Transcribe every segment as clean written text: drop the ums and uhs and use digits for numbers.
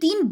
3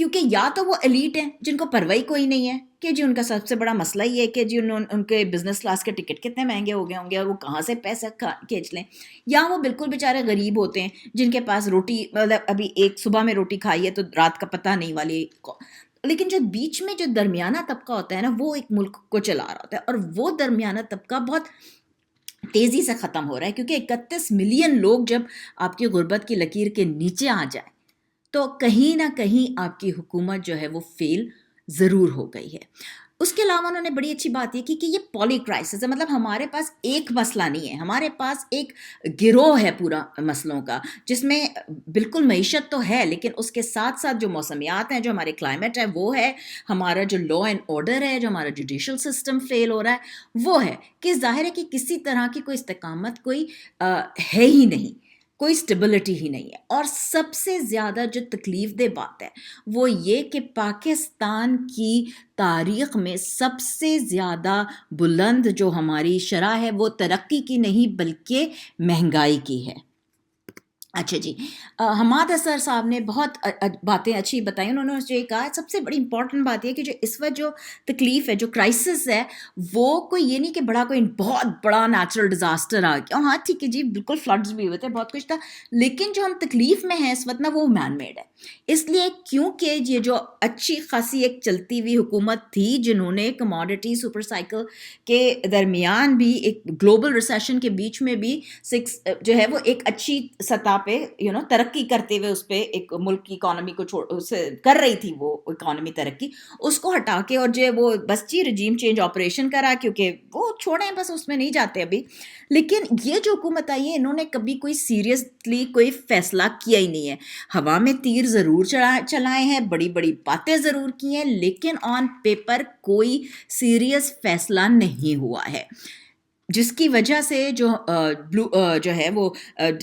کیونکہ یا تو وہ ایلیٹ ہیں جن کو پرواہی کوئی نہیں ہے کہ جی ان کا سب سے بڑا مسئلہ یہ ہے کہ جی ان کے بزنس کلاس کے ٹکٹ کتنے مہنگے ہو گئے ہوں گے اور وہ کہاں سے پیسہ کھینچ لیں، یا وہ بالکل بیچارے غریب ہوتے ہیں جن کے پاس روٹی مطلب ابھی ایک صبح میں روٹی کھائی ہے تو رات کا پتہ نہیں والی. لیکن جو بیچ میں جو درمیانہ طبقہ ہوتا ہے نا وہ ایک ملک کو چلا رہا ہوتا ہے، اور وہ درمیانہ طبقہ بہت تیزی سے ختم ہو رہا ہے، کیونکہ 31 ملین لوگ جب آپ کی غربت کی لکیر کے نیچے آ جائیں تو کہیں نہ کہیں آپ کی حکومت جو ہے وہ فیل ضرور ہو گئی ہے. اس کے علاوہ انہوں نے بڑی اچھی بات یہ کی کہ یہ پالی کرائسس ہے، مطلب ہمارے پاس ایک مسئلہ نہیں ہے، ہمارے پاس ایک گروہ ہے پورا مسئلوں کا، جس میں بالکل معیشت تو ہے لیکن اس کے ساتھ ساتھ جو موسمیات ہیں، جو ہمارے کلائمیٹ ہے وہ ہے، ہمارا جو لا اینڈ آرڈر ہے، جو ہمارا جوڈیشل سسٹم فیل ہو رہا ہے وہ ہے، کہ ظاہر ہے کہ کسی طرح کی کوئی استقامت کوئی ہے ہی نہیں، کوئی سٹیبلٹی ہی نہیں ہے. اور سب سے زیادہ جو تکلیف دہ بات ہے وہ یہ کہ پاکستان کی تاریخ میں سب سے زیادہ بلند جو ہماری شرح ہے وہ ترقی کی نہیں بلکہ مہنگائی کی ہے. اچھا جی، حماد اثر صاحب نے بہت باتیں اچھی بتائیں. انہوں نے جو یہ کہا سب سے بڑی امپورٹنٹ بات یہ کہ جو اس وقت جو تکلیف ہے، جو کرائسس ہے، وہ کوئی یہ نہیں کہ کوئی بہت بڑا نیچرل ڈیزاسٹر آ گیا. ہاں ٹھیک ہے جی، بالکل فلڈز بھی ہوئے تھے، بہت کچھ تھا، لیکن جو ہم تکلیف میں ہیں اس وقت نا وہ مین میڈ ہے. اس لیے کیونکہ یہ جو اچھی خاصی ایک چلتی ہوئی حکومت تھی جنہوں نے کموڈٹی سپر سائیکل کے درمیان بھی ایک گلوبل ریسیشن کے بیچ میں بھی جو ہے وہ ایک اچھی سطح پہ ترقی کرتے ہوئے اس پہ ایک ملک کی اکانومی کو کر رہی تھی، وہ اکانومی ترقی اس کو ہٹا کے اور جو وہ بس جی رجیم چینج آپریشن کرا، کیونکہ وہ چھوڑیں بس اس میں نہیں جاتے ابھی. لیکن یہ جو حکومت آئی ہے انہوں نے کبھی کوئی سیریسلی کوئی فیصلہ کیا ہی نہیں ہے. ہوا میں تیر ضرور چلائے ہیں، بڑی بڑی باتیں ضرور کی ہیں، لیکن آن پیپر کوئی سیریس فیصلہ نہیں ہوا ہے، جس کی وجہ سے جو ہے وہ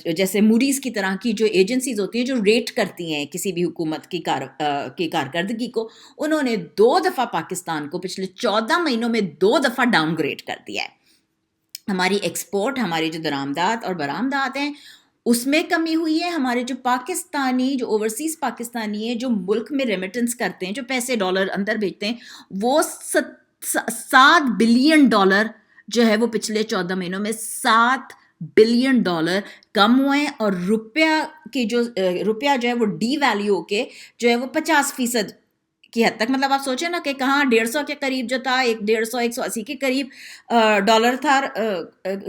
جیسے موڈیز کی طرح کی جو ایجنسیز ہوتی ہیں جو ریٹ کرتی ہیں کسی بھی حکومت کی کارکردگی کو، انہوں نے 2 دفعہ پاکستان کو پچھلے 14 مہینوں میں 2 دفعہ ڈاؤن گریڈ کر دیا ہے. ہماری ایکسپورٹ، ہماری جو درآمدات اور برآمدات ہیں اس میں کمی ہوئی ہے. ہمارے جو پاکستانی جو اوورسیز پاکستانی ہیں جو ملک میں ریمیٹنس کرتے ہیں، جو پیسے ڈالر اندر بھیجتے ہیں، وہ 7 بلین ڈالر جو ہے وہ پچھلے 14 مہینوں میں 7 بلین ڈالر کم ہوئے ہیں. اور روپیہ جو ہے وہ ڈی ویلیو ہو کے جو ہے وہ 50% کی حد تک، مطلب آپ سوچیں نا کہ کہاں 150 کے قریب جو تھا، 150-180 کے قریب ڈالر تھا،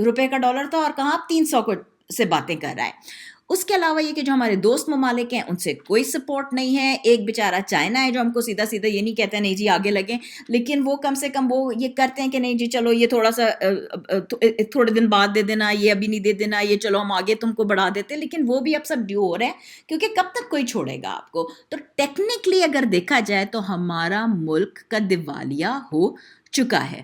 روپے کا ڈالر تھا، اور کہاں 300 سے باتیں کر رہا ہے. اس کے علاوہ یہ کہ جو ہمارے دوست ممالک ہیں ان سے کوئی سپورٹ نہیں ہے. ایک بیچارہ چائنا ہے جو ہم کو سیدھا سیدھا یہ نہیں کہتے نہیں جی آگے لگیں، لیکن وہ کم سے کم وہ یہ کرتے ہیں کہ نہیں جی چلو یہ تھوڑا سا تھوڑے دن بعد دے دینا، یہ ابھی نہیں دے دینا، یہ چلو ہم آگے تم کو بڑھا دیتے. لیکن وہ بھی اب سب ڈیو ہو رہے ہیں، کیونکہ کب تک کوئی چھوڑے گا آپ کو. تو ٹیکنیکلی اگر دیکھا جائے تو ہمارا ملک کا دیوالیہ ہو چکا ہے.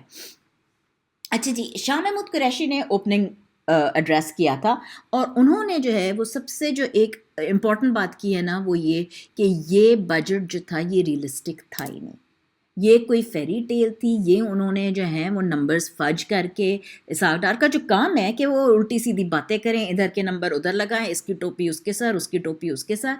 اچھا جی، شاہ محمود قریشی نے اوپننگ ایڈریس کیا تھا، اور انہوں نے جو ہے وہ سب سے جو ایک امپورٹنٹ بات کی ہے نا وہ یہ کہ یہ بجٹ جو تھا یہ ریئلسٹک تھا ہی نہیں، یہ کوئی فیری ٹیل تھی. یہ انہوں نے جو ہے وہ نمبرز فج کر کے، اسحاق ڈار کا جو کام ہے کہ وہ الٹی سیدھی باتیں کریں، ادھر کے نمبر ادھر لگائیں، اس کی ٹوپی اس کے سر، اس کی ٹوپی اس کے سر،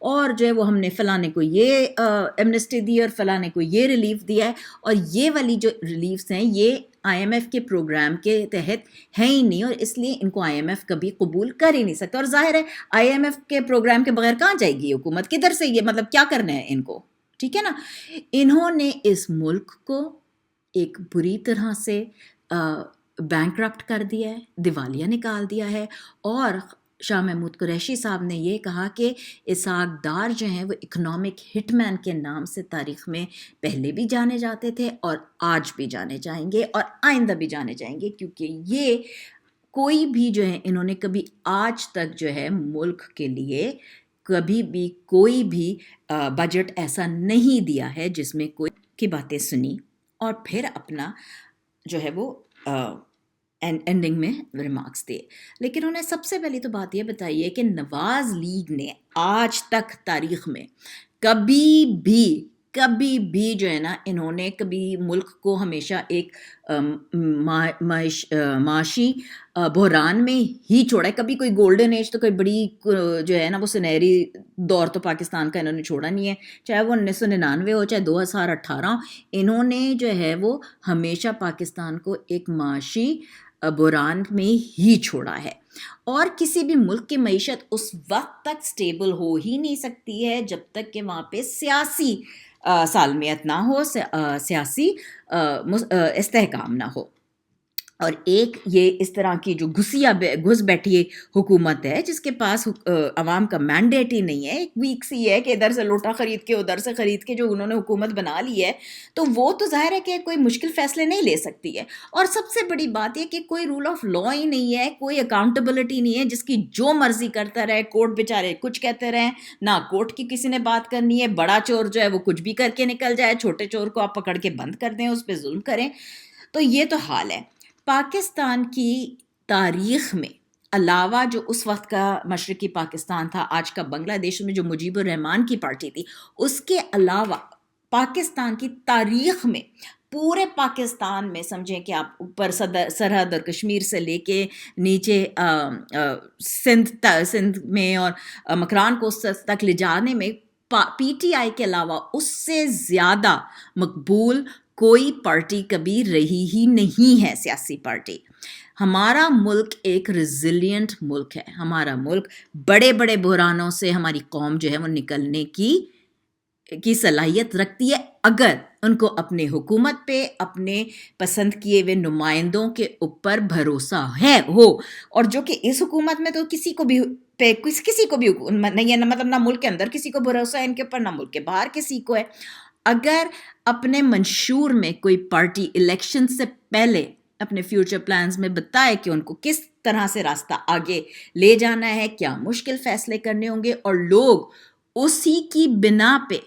اور جو ہے وہ ہم نے فلانے کو یہ ایمنسٹی دی اور فلانے کو یہ ریلیف دیا ہے. اور یہ والی جو ریلیفس ہیں یہ آئی ایم ایف کے پروگرام کے تحت ہیں ہی نہیں، اور اس لیے ان کو آئی ایم ایف کبھی قبول کر ہی نہیں سکتا. اور ظاہر ہے آئی ایم ایف کے پروگرام کے بغیر کہاں جائے گی حکومت، کدھر سے، یہ مطلب کیا کرنا ہے ان کو، ٹھیک ہے نا. انہوں نے اس ملک کو ایک بری طرح سے بینکرپٹ کر دیا ہے، دیوالیہ نکال دیا ہے. اور شاہ محمود قریشی صاحب نے یہ کہا کہ اسحاق ڈار جو ہیں وہ اکنامک ہٹ مین کے نام سے تاریخ میں پہلے بھی جانے جاتے تھے اور آج بھی جانے جائیں گے اور آئندہ بھی جانے جائیں گے، کیونکہ یہ کوئی بھی جو ہے انہوں نے کبھی آج تک جو ہے ملک کے لیے کبھی بھی کوئی بھی بجٹ ایسا نہیں دیا ہے جس میں کوئی کی باتیں سنی اور پھر اپنا جو ہے وہ اینڈنگ میں ریمارکس دیے. لیکن انہیں سب سے پہلی تو بات یہ بتائی ہے کہ نواز لیگ نے آج تک تاریخ میں کبھی بھی کبھی بھی جو ہے نا انہوں نے کبھی ملک کو ہمیشہ ایک معاشی بحران میں ہی چھوڑا ہے. کبھی کوئی گولڈن ایج تو کوئی بڑی جو ہے نا وہ سنہری دور تو پاکستان کا انہوں نے چھوڑا نہیں ہے, چاہے وہ 1999 ہو چاہے 2018 ہو. انہوں نے جو ہے وہ ہمیشہ پاکستان کو ایک معاشی بحران میں ہی چھوڑا ہے. اور کسی بھی ملک کی معیشت اس وقت تک سٹیبل ہو ہی نہیں سکتی ہے جب تک کہ وہاں پہ سیاسی سالمیت نہ ہو, سیاسی استحکام نہ ہو. اور ایک یہ اس طرح کی جو گھس بیٹھی حکومت ہے جس کے پاس عوام کا مینڈیٹ ہی نہیں ہے, ایک ویک سی ہے کہ ادھر سے لوٹا خرید کے ادھر سے خرید کے جو انہوں نے حکومت بنا لی ہے, تو وہ تو ظاہر ہے کہ کوئی مشکل فیصلے نہیں لے سکتی ہے. اور سب سے بڑی بات یہ کہ کوئی رول آف لا ہی نہیں ہے, کوئی اکاؤنٹیبلٹی نہیں ہے, جس کی جو مرضی کرتا رہے. کورٹ بیچارے کچھ کہتے رہیں, نہ کورٹ کی کسی نے بات کرنی ہے. بڑا چور جو ہے وہ کچھ بھی کر کے نکل جائے, چھوٹے چور کو آپ پکڑ کے بند کر دیں, اس پہ ظلم کریں. تو یہ تو حال ہے. پاکستان کی تاریخ میں علاوہ جو اس وقت کا مشرقی پاکستان تھا, آج کا بنگلہ دیش میں جو مجیب الرحمان کی پارٹی تھی, اس کے علاوہ پاکستان کی تاریخ میں پورے پاکستان میں سمجھیں کہ آپ اوپر سرحد اور کشمیر سے لے کے نیچے سندھ میں اور مکران کو تک لے جانے میں پی ٹی آئی کے علاوہ اس سے زیادہ مقبول کوئی پارٹی کبھی رہی ہی نہیں ہے, سیاسی پارٹی. ہمارا ملک ایک ریزیلینٹ ملک ہے. ہمارا ملک بڑے بڑے بحرانوں سے ہماری قوم جو ہے وہ نکلنے کی صلاحیت رکھتی ہے, اگر ان کو اپنے حکومت پہ, اپنے پسند کیے ہوئے نمائندوں کے اوپر بھروسہ ہو. اور جو کہ اس حکومت میں تو کسی کو بھی نہیں ہے, مطلب نہ ملک کے اندر کسی کو بھروسہ ہے ان کے اوپر, نہ ملک کے باہر کسی کو ہے. اگر اپنے منشور میں کوئی پارٹی الیکشن سے پہلے اپنے فیوچر پلانز میں بتائے کہ ان کو کس طرح سے راستہ آگے لے جانا ہے, کیا مشکل فیصلے کرنے ہوں گے, اور لوگ اسی کی بنا پہ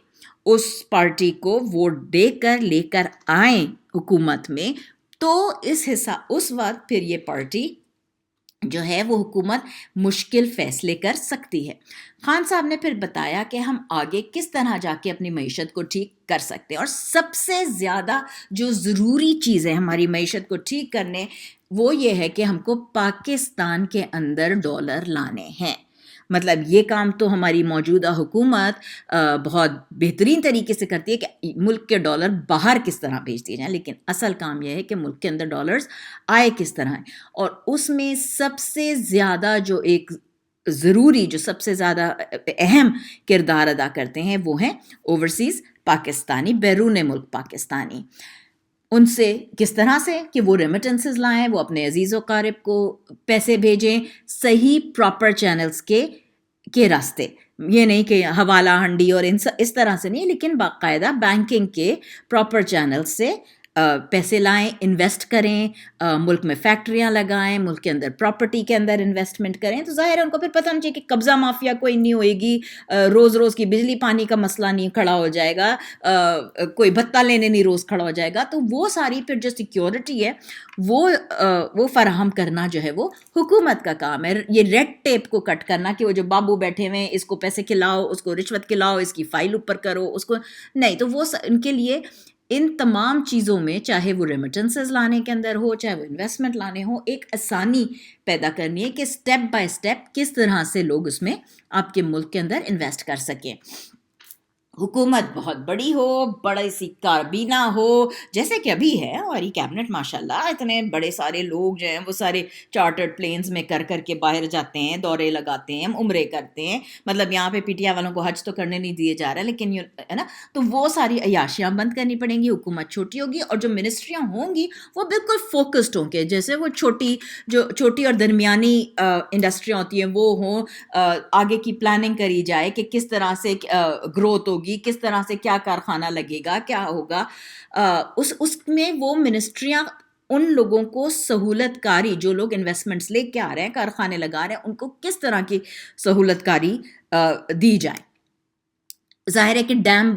اس پارٹی کو ووٹ دے کر لے کر آئیں حکومت میں, تو اس وقت پھر یہ پارٹی جو ہے وہ حکومت مشکل فیصلے کر سکتی ہے. خان صاحب نے پھر بتایا کہ ہم آگے کس طرح جا کے اپنی معیشت کو ٹھیک کر سکتے ہیں, اور سب سے زیادہ جو ضروری چیز ہے ہماری معیشت کو ٹھیک کرنے, وہ یہ ہے کہ ہم کو پاکستان کے اندر ڈالر لانے ہیں. مطلب یہ کام تو ہماری موجودہ حکومت بہت بہترین طریقے سے کرتی ہے کہ ملک کے ڈالر باہر کس طرح بھیج دیے جائیں, لیکن اصل کام یہ ہے کہ ملک کے اندر ڈالرز آئے کس طرح ہیں. اور اس میں سب سے زیادہ جو ایک ضروری, جو سب سے زیادہ اہم کردار ادا کرتے ہیں وہ ہیں اوورسیز پاکستانی, بیرون ملک پاکستانی. ان سے کس طرح سے کہ وہ ریمیٹنسز لائیں, وہ اپنے عزیز و قارب کو پیسے بھیجیں صحیح پراپر چینلز کے راستے. یہ نہیں کہ حوالہ ہنڈی اور اس طرح سے نہیں, لیکن باقاعدہ بینکنگ کے پراپر چینلز سے پیسے لائیں, انویسٹ کریں, ملک میں فیکٹریاں لگائیں, ملک کے اندر پراپرٹی کے اندر انویسٹمنٹ کریں. تو ظاہر ہے ان کو پھر پتہ نہیں چاہیے کہ قبضہ مافیا کوئی نہیں ہوئے گی, روز روز کی بجلی پانی کا مسئلہ نہیں کھڑا ہو جائے گا, کوئی بھتہ لینے نہیں روز کھڑا ہو جائے گا. تو وہ ساری پھر جو سیکیورٹی ہے وہ فراہم کرنا جو ہے وہ حکومت کا کام ہے. یہ ریڈ ٹیپ کو کٹ کرنا کہ وہ جو بابو بیٹھے ہوئے ہیں, اس کو پیسے کھلاؤ, اس کو رشوت کھلاؤ, اس کی فائل اوپر کرو, اس کو نہیں. تو وہ ان کے لیے ان تمام چیزوں میں, چاہے وہ ریمیٹنسز لانے کے اندر ہو, چاہے وہ انویسٹمنٹ لانے ہو, ایک آسانی پیدا کرنی ہے کہ سٹیپ بائی سٹیپ کس طرح سے لوگ اس میں آپ کے ملک کے اندر انویسٹ کر سکیں. حکومت بہت بڑی ہو, بڑی سی کابینہ ہو جیسے کہ ابھی ہے, اور یہ کیبنٹ ماشاء اللہ اتنے بڑے سارے لوگ جو ہیں وہ سارے چارٹرڈ پلینز میں کر کے باہر جاتے ہیں, دورے لگاتے ہیں, عمرے کرتے ہیں. مطلب یہاں پہ پی ٹی آئی والوں کو حج تو کرنے نہیں دیے جا رہا, لیکن ہے نا, تو وہ ساری عیاشیاں بند کرنی پڑیں گی. حکومت چھوٹی ہوگی, اور جو منسٹریاں ہوں گی وہ بالکل فوکسڈ ہوں گے, جیسے وہ چھوٹی اور درمیانی انڈسٹریاں ہوتی ہیں وہ ہوں. آگے کی پلاننگ کری جائے کہ کس طرح سے گروتھ ہوگی, کس طرح سے کیا کارخانہ لگے گا, کیا ہوگا. اس میں وہ منسٹریاں ان لوگوں کو سہولت کاری, جو لوگ انویسٹمنٹس لے کے آ رہے ہیں, کارخانے لگا رہے ہیں, ان کو کس طرح کی سہولت کاری دی جائے. ظاہر ہے کہ ڈیم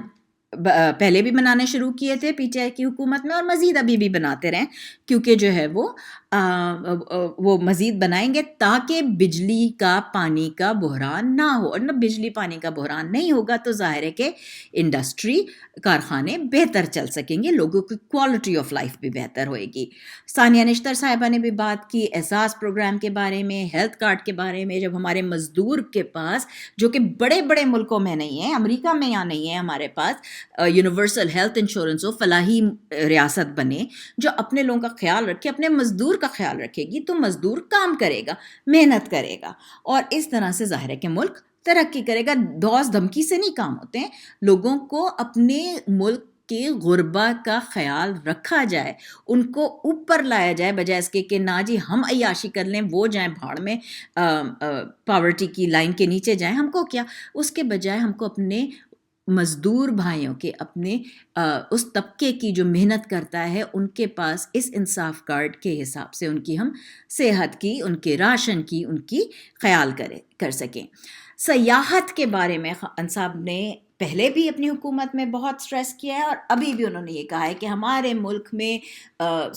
پہلے بھی بنانے شروع کیے تھے پی ٹی آئی کی حکومت میں, اور مزید ابھی بھی بناتے رہیں, کیونکہ جو ہے وہ وہ مزید بنائیں گے تاکہ بجلی کا پانی کا بحران نہ ہو. اور نہ بجلی پانی کا بحران نہیں ہوگا تو ظاہر ہے کہ انڈسٹری کارخانے بہتر چل سکیں گے, لوگوں کی کوالٹی آف لائف بھی بہتر ہوئے گی. ثانیہ نشتر صاحبہ نے بھی بات کی احساس پروگرام کے بارے میں, ہیلتھ کارڈ کے بارے میں. جب ہمارے مزدور کے پاس, جو کہ بڑے بڑے ملکوں میں نہیں ہے, امریکہ میں یا نہیں ہے ہمارے پاس یونیورسل ہیلتھ انشورنس ہو, فلاحی ریاست بنے جو اپنے لوگوں کا خیال رکھے, اپنے مزدور کا خیال رکھے گی, تو مزدور کام کرے گا, محنت کرے گا, اور اس طرح سے ظاہر ہے کہ ملک ترقی کرے گا. دوز دھمکی سے نہیں کام ہوتے ہیں, لوگوں کو اپنے ملک کے غربا کا خیال رکھا جائے, ان کو اوپر لایا جائے, بجائے اس کے کہ نہ جی ہم عیاشی کر لیں, وہ جائیں بھاڑ میں, پاورٹی کی لائن کے نیچے جائیں, ہم کو کیا. اس کے بجائے ہم کو اپنے مزدور بھائیوں کے, اپنے اس طبقے کی جو محنت کرتا ہے, ان کے پاس اس انصاف کارڈ کے حساب سے ان کی ہم صحت کی, ان کے راشن کی, ان کی خیال کر سکیں. سیاحت کے بارے میں خان صاحب نے پہلے بھی اپنی حکومت میں بہت سٹریس کیا ہے, اور ابھی بھی انہوں نے یہ کہا ہے کہ ہمارے ملک میں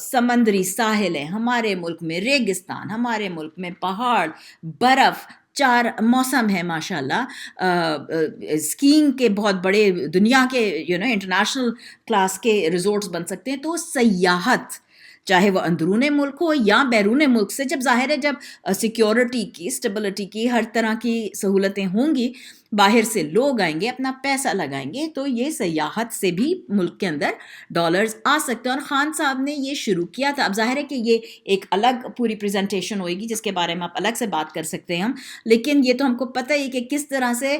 سمندری ساحل ہیں, ہمارے ملک میں ریگستان, ہمارے ملک میں پہاڑ, برف, 4 موسم ہے ماشاءاللہ, اسکینگ کے بہت بڑے دنیا کے انٹرنیشنل کلاس کے ریزورٹس بن سکتے ہیں. تو سیاحت چاہے وہ اندرون ملک ہو یا بیرون ملک سے, جب ظاہر ہے جب سیکیورٹی کی, اسٹیبلٹی کی, ہر طرح کی سہولتیں ہوں گی, باہر سے لوگ آئیں گے, اپنا پیسہ لگائیں گے, تو یہ سیاحت سے بھی ملک کے اندر ڈالرز آ سکتے ہیں. اور خان صاحب نے یہ شروع کیا تھا. اب ظاہر ہے کہ یہ ایک الگ پوری پریزنٹیشن ہوئے گی جس کے بارے میں آپ الگ سے بات کر سکتے ہیں ہم, لیکن یہ تو ہم کو پتہ ہی کہ کس طرح سے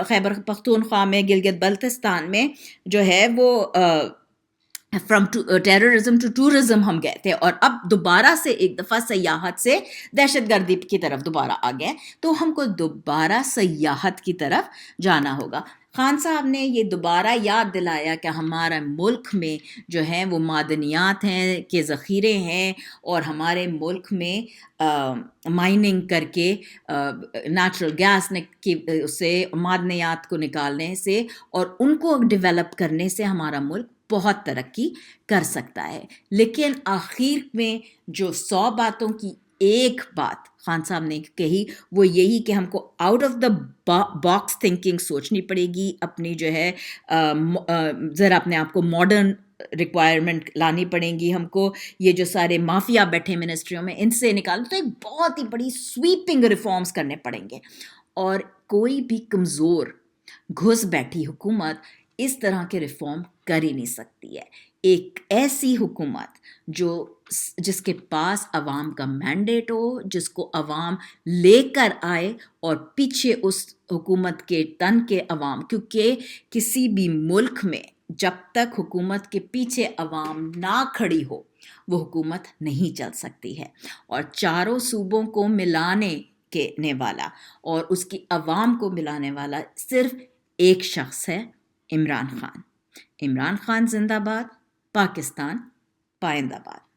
خیبر پختونخوا میں, گلگت بلتستان میں جو ہے وہ فرام ٹیررزم ٹو ٹورزم ہم گئے تھے, اور اب دوبارہ سے ایک دفعہ سیاحت سے دہشت گردی کی طرف دوبارہ آ گئے, تو ہم کو دوبارہ سیاحت کی طرف جانا ہوگا. خان صاحب نے یہ دوبارہ یاد دلایا کہ ہمارا ملک میں جو ہے وہ معدنیات ہیں کے ذخیرے ہیں, اور ہمارے ملک میں مائننگ کر کے نیچرل گیس سے معدنیات کو نکالنے سے اور ان کو ڈیولپ کرنے سے ہمارا ملک بہت ترقی کر سکتا ہے. لیکن آخر میں جو 100 باتوں کی ایک بات خان صاحب نے کہی, وہ یہی کہ ہم کو out of the box thinking سوچنی پڑے گی, اپنی جو ہے ذرا اپنے آپ کو ماڈرن ریکوائرمنٹ لانی پڑیں گی ہم کو. یہ جو سارے مافیا بیٹھے منسٹریوں میں, ان سے نکالنا, تو ایک بہت ہی بڑی سویپنگ ریفارمز کرنے پڑیں گے. اور کوئی بھی کمزور گھس بیٹھی حکومت اس طرح کے ریفارم کر ہی نہیں سکتی ہے. ایک ایسی حکومت جس کے پاس عوام کا مینڈیٹ ہو, جس کو عوام لے کر آئے, اور پیچھے اس حکومت کے تن کے عوام, کیونکہ کسی بھی ملک میں جب تک حکومت کے پیچھے عوام نہ کھڑی ہو وہ حکومت نہیں چل سکتی ہے. اور چاروں صوبوں کو ملانے والا اور اس کی عوام کو ملانے والا صرف ایک شخص ہے, عمران خان. عمران خان زندہ باد, پاکستان پائندہ باد.